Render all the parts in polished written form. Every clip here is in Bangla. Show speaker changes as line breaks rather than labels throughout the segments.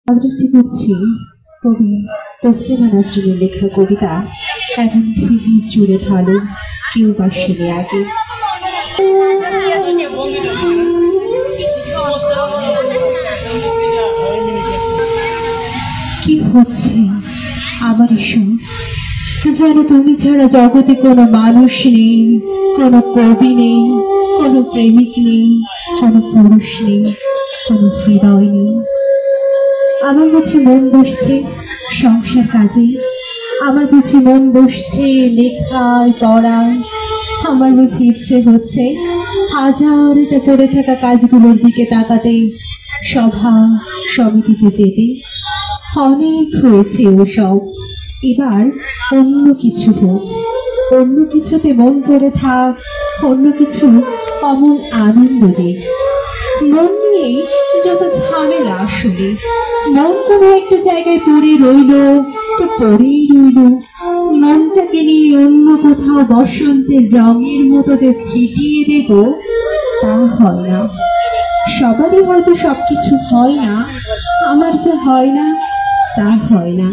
আবৃত্তি করছি কবি তসলিমা নাসরিনের লেখা কবিতা এমন পৃথিবী জুড়ে ভালো কেউ বাসেনি আগে। কি হচ্ছে আমার সুর, যেন তুমি ছাড়া জগতে কোনো মানুষ নেই, কোনো কবি নেই, কোনো প্রেমিক নেই, কোনো পুরুষ নেই, কোনো হৃদয় নেই। আমার বুঝি মন বসছে সংসার কাজে, আমার বুঝি মন বসছে লেখায় পড়ায়, আমার বুঝি ইচ্ছে হচ্ছে হাজারটা পড়ে থাকা কাজগুলোর দিকে তাকাতে, সভা সমিতিতে যেতে। অনেক হয়েছে ওসব, এবার অন্য কিছু হোক, অন্য কিছুতে মন পড়ে থাক, অন্য কিছু অমন আনন্দ দেখ। মন নিয়ে যত ঝামেলা, আসলে মন কোনো একটা জায়গায় পড়ে রইল তো পড়েই রইল। মনটাকে নিয়ে অন্য কোথাও বসন্তের রঙের মতো যে ছিটিয়ে দেব, তা হয় না। সবারই হয়তো সবকিছু হয় না, আমার যা হয় না তা হয় না।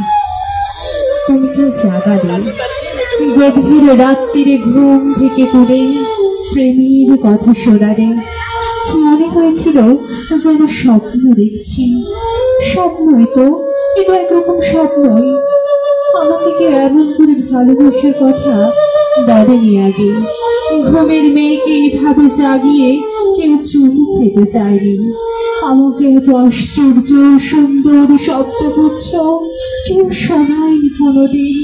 তুমি কাল জাগালে, গভীর রাত্রিরে ঘুম থেকে তুলে প্রেমের কথা শোনালে, মনে হয়েছিল যেন স্বপ্ন দেখছি। স্বপ্নই তো, এটা একরকম স্বপ্নই। আমাকে কেউ এমন করে ভালোবাসার কথা বলেনি আগে। ঘুমের মেয়েকে এইভাবে জাগিয়ে কেউ চুমু খেতে চায়নি। আমাকে এত আশ্চর্য সুন্দর শব্দগুচ্ছ কেউ শোনায়নি কোনোদিন।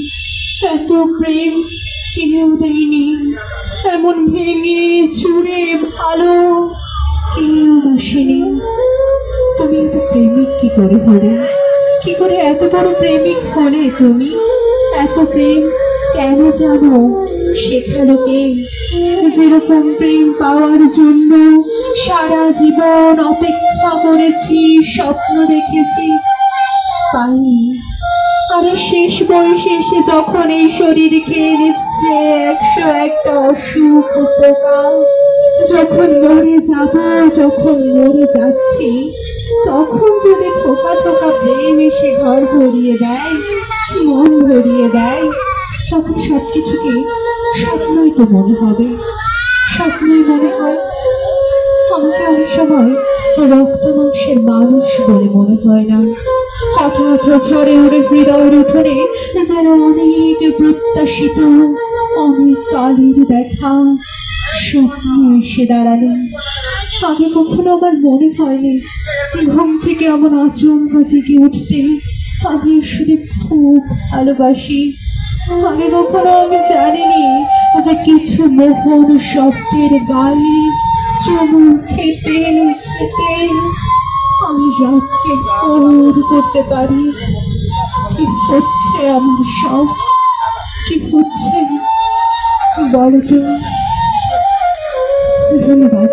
এত প্রেম কেউ দেয়নি, এমন ভেঙে চুরে ভালো কেউ বাসেনি। তুমি এত প্রেমিক কি করে হলে? কি করে এত বড় প্রেমিক হলে তুমি? এত প্রেম কেন জানো শেখালো কে? যেরকম প্রেম পাওয়ার জন্য সারা জীবন অপেক্ষা করেছি, স্বপ্ন দেখেছি, পাইনি। আরে শেষ বয়সে এসে যখন এই শরীর খেয়ে নিচ্ছে 101টা অসুখ পোকা, যখন মরে যাব, যখন মরে যাচ্ছি, তখন যদি থোকা থোকা প্রেম এসে ঘর ভরিয়ে দেয়, মন ভরিয়ে দেয়, তখন সবকিছুকে স্বপ্নই তো মনে হবে, স্বপ্নই মনে হয়। আমাকে অনেক সময় রক্ত মাংসের মানুষ বলে মনে হয় না। হঠাৎ ঝরে উড়ে হৃদয়ের উঠোনে যেন অনেক প্রত্যাশিত অনেক কালের দেখা স্বপ্ন এসে দাঁড়ালো। আগে কখনো আমার মনে হয়নি ঘুম থেকে এমন আচমকা জেগে উঠতে আমি আসলে খুব ভালোবাসি। আগে কখনো আমি জানিনি যে কিছু মোহন শব্দের গায়ে চুমু খেতে খেতে আমি রাতকে ভোর করতে পারি। কি হচ্ছে আমার সব, কি হচ্ছে বলো তো? ধন্যবাদ।